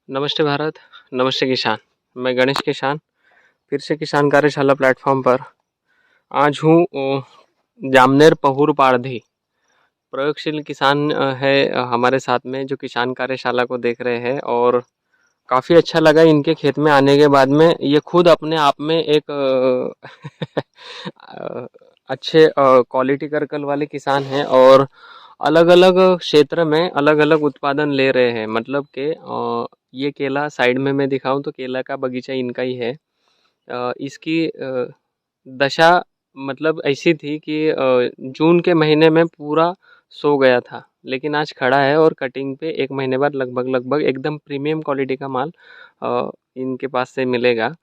नमस्ते भारत, नमस्ते किसान। मैं गणेश किसान फिर से किसान कार्यशाला प्लेटफॉर्म पर आज हूँ। जामनेर पहुर पारधी प्रयोगशील किसान है हमारे साथ में, जो किसान कार्यशाला को देख रहे हैं और काफ़ी अच्छा लगा इनके खेत में आने के बाद में। ये खुद अपने आप में एक अच्छे क्वालिटी करकल वाले किसान हैं और अलग अलग क्षेत्र में अलग अलग उत्पादन ले रहे हैं। मतलब कि ये केला साइड में मैं दिखाऊं तो केला का बगीचा इनका ही है। इसकी दशा मतलब ऐसी थी कि जून के महीने में पूरा सो गया था, लेकिन आज खड़ा है और कटिंग पे एक महीने बाद लगभग लगभग एकदम प्रीमियम क्वालिटी का माल इनके पास से मिलेगा।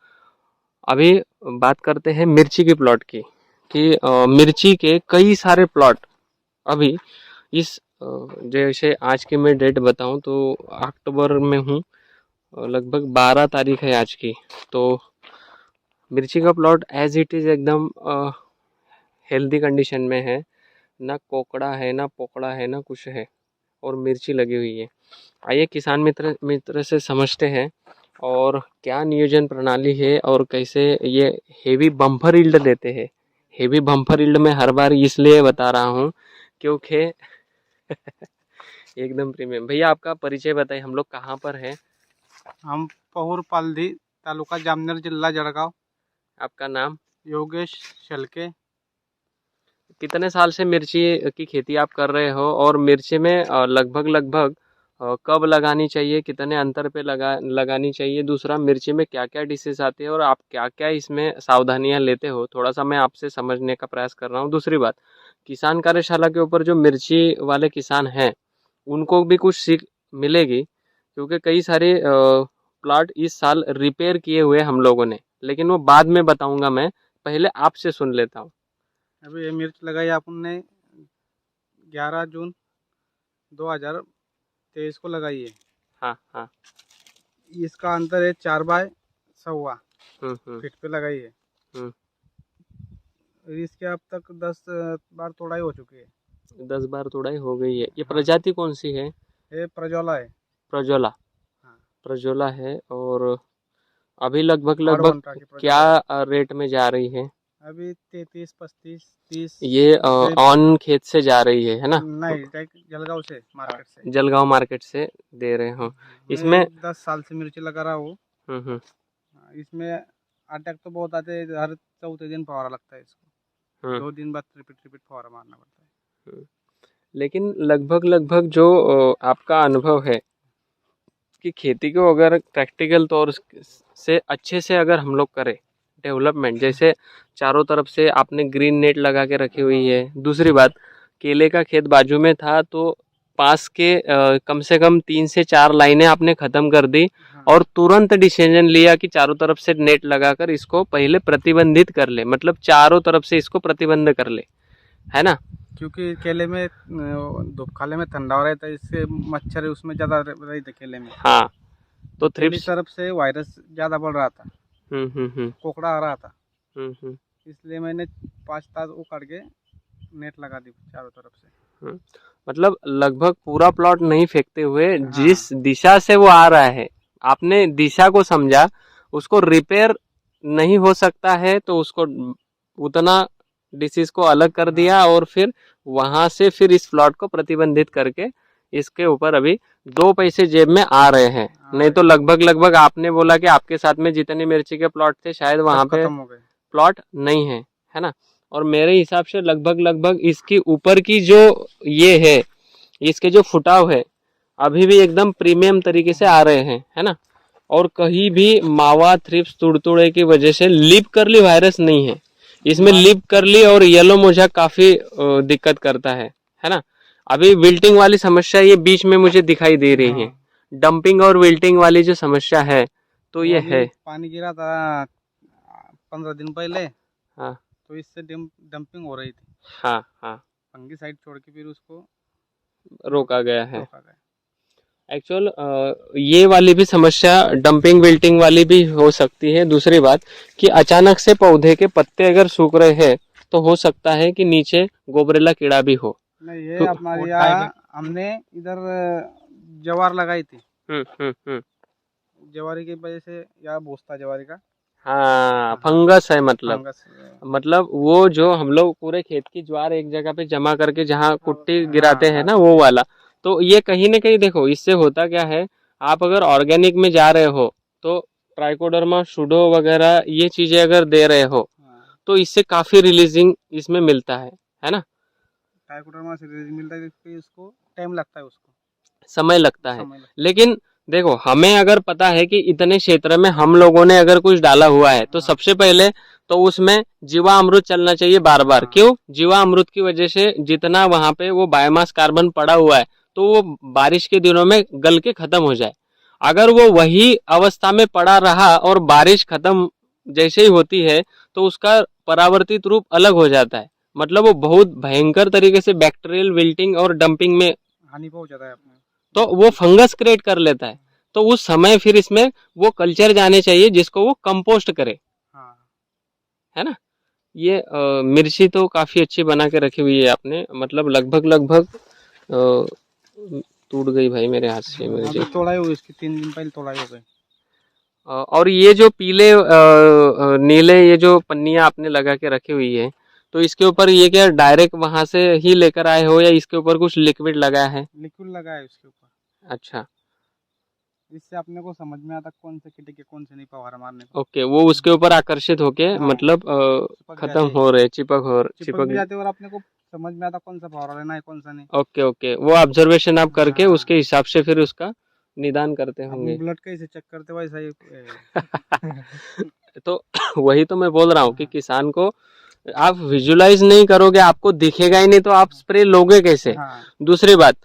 अभी बात करते हैं मिर्ची की प्लॉट की, कि मिर्ची के कई सारे प्लॉट अभी इस जैसे आज की मैं डेट बताऊं तो अक्टूबर में हूँ, लगभग 12 तारीख है आज की। तो मिर्ची का प्लॉट एज इट इज़ एकदम हेल्दी कंडीशन में है, ना कोकड़ा है ना पोकड़ा है ना कुछ है, और मिर्ची लगी हुई है। आइए किसान मित्र से समझते हैं और क्या नियोजन प्रणाली है और कैसे ये हेवी बम्पर यील्ड देते हैं। हेवी बम्पर यील्ड में हर बार इसलिए बता रहा हूँ क्योंकि एकदम प्रीमियम। भैया आपका परिचय बताइए, हम लोग कहाँ पर हैं? हम पहुर पालधी, तालुका जामनेर, जिल्हा जळगाव। आपका नाम? योगेश शेलके। कितने साल से मिर्ची की खेती आप कर रहे हो, और मिर्ची में लगभग लगभग कब लगानी चाहिए, कितने अंतर पे लगानी चाहिए? दूसरा, मिर्ची में क्या क्या डिसीज आती है और आप क्या क्या इसमें सावधानियां लेते हो, थोड़ा सा मैं आपसे समझने का प्रयास कर रहा हूँ। दूसरी बात, किसान कार्यशाला के ऊपर जो मिर्ची वाले किसान हैं उनको भी कुछ सीख मिलेगी, क्योंकि कई सारे प्लाट इस साल रिपेयर किए हुए हम लोगों ने, लेकिन वो बाद में बताऊंगा। मैं पहले आपसे सुन लेता हूँ। अभी ये मिर्च लगाई अपन ने 11 जून 2023 को लगाई है। हाँ हाँ। इसका अंतर है 4 बाय 1.25 हम्म। फीट पे लगाई है। हम्म। इसके अब तक 10 बार तोड़ाई हो चुकी है। 10 बार तोड़ाई हो गई है। ये हाँ, प्रजाति कौन सी है? ये प्रज्वाला है। प्रजोला। हाँ, प्रजोला है। और अभी लगभग लगभग R1 की क्या प्रज्वाला है। रेट में जा रही है? अभी 33, 35, 30 ये करीब। ऑन खेत से जा रही है ना? नहीं, डायरेक्ट जलगांव से, मार्केट से। जलगांव मार्केट से दे रहे हो इसमें? मैं 10 साल से मिर्ची लगा रहा हूँ। हम्म। इसमें अटैक तो बहुत आते हैं, हर चौथे दिन फवारा लगता है इसको। हम्म। 2 दिन बाद रिपीट रिपीट फवारा मारना पड़ता है। हम्म। लेकिन लगभग लगभग जो आपका अनुभव है कि खेती को अगर प्रैक्टिकल तौर से अच्छे से अगर हम लोग करें, डेवलपमेंट जैसे चारों तरफ से आपने ग्रीन नेट लगा के रखी हुई है। दूसरी बात, केले का खेत बाजू में था तो पास के कम से कम 3 से 4 लाइनें आपने ख़त्म कर दी हाँ, और तुरंत डिसीजन लिया कि चारों तरफ से नेट लगाकर इसको पहले प्रतिबंधित कर ले, मतलब चारों तरफ से इसको प्रतिबंध कर ले, है ना? क्योंकि केले में धूप खाले में ठंडा रहता है, इससे मच्छर उसमें ज़्यादा रहते थे केले में। हाँ। तो पहली थ्रिप्स। तरफ से वायरस ज़्यादा बढ़ रहा था, हम्म। कोकड़ा आ रहा था। हम्म। इसलिए मैंने 5 तार उखाड़ के नेट लगा दी चारों तरफ से। हम्म। मतलब लगभग पूरा प्लॉट नहीं फेंकते हुए, हाँ, जिस दिशा से वो आ रहा है आपने दिशा को समझा, उसको रिपेयर नहीं हो सकता है तो उसको उतना डिसीज को अलग कर हाँ, दिया और फिर वहां से फिर इस प्लॉट को प्रतिबंधित करके इसके ऊपर अभी 2 पैसे जेब में आ रहे हैं। आ नहीं रहे तो लगभग लगभग आपने बोला कि आपके साथ में जितने मिर्ची के प्लॉट थे शायद सब वहां पे खत्म हो गए। प्लॉट नहीं है ना? और मेरे हिसाब से लगभग लगभग इसकी ऊपर की जो ये है, इसके जो फुटाव है अभी भी एकदम प्रीमियम तरीके से आ रहे हैं, है ना? और कहीं भी मावा थ्रिप्स तुड़तुड़े की वजह से लिप करली वायरस नहीं है इसमें। मा- लिप करली और येलो मोजा काफी दिक्कत करता है ना? अभी विल्टिंग वाली समस्या ये बीच में मुझे दिखाई दे रही है। हाँ, डंपिंग और विल्टिंग वाली जो समस्या है तो वो ये अभी है। पानी गिरा था 15 दिन पहले, हाँ तो इससे डंपिंग हो रही थी। हाँ हाँ। फंगीसाइड छोड़ के फिर उसको रोका गया है। रोका गया। एक्चुअल ये वाली भी समस्या डंपिंग विल्टिंग वाली भी हो सकती है। दूसरी बात कि अचानक से पौधे के पत्ते अगर सूख रहे हैं तो हो सकता है कि नीचे गोबरेला कीड़ा भी हो। नहीं, ये तो हमारे यहाँ हमने इधर जवार लगाई थी। हम्म। जवारी की वजह से या बोसता जवारी का हाँ, फंगस है मतलब। फंगस। मतलब वो जो हम लोग पूरे खेत की ज्वार एक जगह पे जमा करके जहाँ कुट्टी गिराते हाँ हैं हाँ ना, वो वाला। तो ये कहीं ना कहीं देखो, इससे होता क्या है, आप अगर ऑर्गेनिक में जा रहे हो तो ट्राइकोडर्मा शूडो वगैरह ये चीजें अगर दे रहे हो हाँ। तो इससे काफी रिलीजिंग इसमें मिलता है ना, ट्राइकोडर्मा से रिलीज मिलता है, क्योंकि उसको टाइम लगता है, उसको समय लगता है। समय लगता लेकिन देखो, हमें अगर पता है कि इतने क्षेत्र में हम लोगों ने अगर कुछ डाला हुआ है तो है। हाँ सबसे पहले तो उसमें जीवामृत चलना चाहिए बार बार। हाँ क्यों? जीवामृत की वजह से जितना वहां पे वो बायोमास कार्बन पड़ा हुआ है तो वो बारिश के दिनों में गल के खत्म हो जाए। अगर वो वही अवस्था में पड़ा रहा और बारिश खत्म जैसे ही होती है तो उसका परावर्तित रूप अलग हो जाता है। मतलब वो बहुत भयंकर तरीके से बैक्टीरियल विल्टिंग और डंपिंग में, हानि पहुंच जाता है अपने। तो वो फंगस क्रिएट कर लेता है। तो उस समय फिर इसमें वो कल्चर जाने चाहिए जिसको वो कंपोस्ट करे, हाँ है ना। ये मिर्ची तो काफी अच्छी बना के रखी हुई है आपने, मतलब लगभग लगभग टूट गई भाई मेरे हाथ से मिर्ची। अभी तोड़ाई हुई इसकी, 3 दिन पहले तोड़ाई हो गई। और ये जो पीले नीले ये जो पन्नियां आपने लगा के रखी हुई है, तो इसके ऊपर ये क्या डायरेक्ट वहां से ही लेकर आए हो या इसके ऊपर कुछ लिक्विड लगाया है? लिक्विड लगा है उसके ऊपर, अच्छा, इससे अपने को समझ में आता कौन से कीटे के कौन से नहीं फवारा मारने को। ओके, वो उसके ऊपर आकर्षित होके हाँ मतलब चिपक खत्म जाते, हो रहे, चिपक भी चिपक। जाते, और अपने को समझ में आता कौन सा फवारा लेना है कौन सा नहीं। ओके ओके, वो ऑब्जर्वेशन आप करके हाँ उसके हिसाब से फिर उसका निदान करते अपन होंगे। ब्लड कैसे चेक करते वैसा ही तो वही तो मैं बोल रहा हूँ कि किसान को आप विजुलाइज नहीं करोगे, आपको दिखेगा ही नहीं, तो आप स्प्रे लोगे कैसे? हाँ दूसरी बात,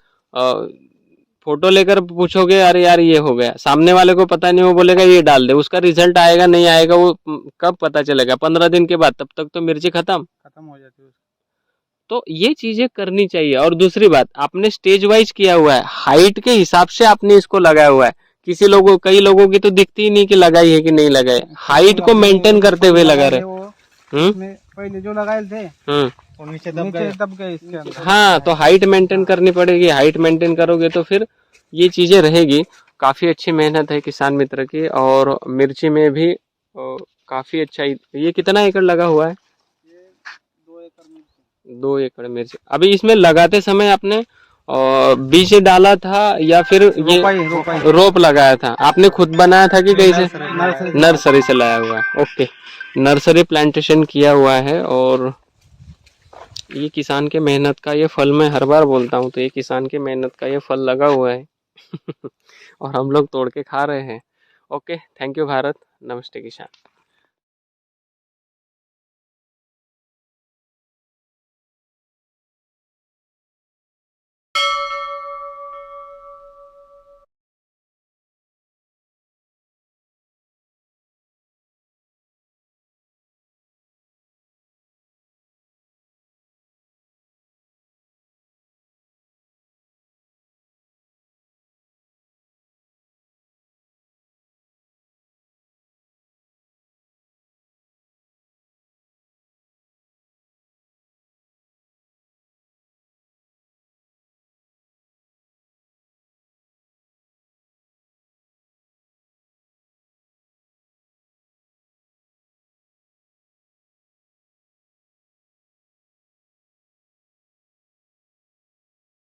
फोटो लेकर पूछोगे अरे यार ये हो गया, सामने वाले को पता नहीं, वो बोलेगा ये डाल दे, उसका रिजल्ट आएगा नहीं आएगा वो कब पता चलेगा? 15 दिन के बाद, तब तक तो मिर्ची खत्म। खत्म हो जाती है तो ये चीजें करनी चाहिए। और दूसरी बात, आपने स्टेज वाइज किया हुआ है, हाइट के हिसाब से आपने इसको लगाया हुआ है। किसी लोगों, कई लोगों की तो दिखती ही नहीं कि लगाई है कि नहीं लगाई, हाइट को अपने मेंटेन करते हुए लगा लगाए रहे। थे वो, हम्म उसमें पहले जो लगाए थे हम्म। वो नीचे दब गए इसके अंदर। हाँ, तो हाइट मेंटेन करनी पड़ेगी, हाइट मेंटेन करोगे तो फिर ये चीजें रहेगी। काफी अच्छी मेहनत है किसान मित्र की, और मिर्ची में भी काफी अच्छा ये कितना एकड़ लगा हुआ है? ये 2 एकड़ मिर्ची। 2 एकड़ मिर्च। अभी इसमें लगाते समय आपने बीज डाला था या फिर ये रोपाई रोप लगाया था? आपने खुद बनाया था कि कहीं से? नर्सरी नर्सरी से लाया हुआ है, ओके। नर्सरी प्लांटेशन किया हुआ है, और ये किसान के मेहनत का ये फल, मैं हर बार बोलता हूँ, तो ये किसान के मेहनत का ये फल लगा हुआ है और हम लोग तोड़ के खा रहे हैं। ओके, थैंक यू भारत, नमस्ते किसान।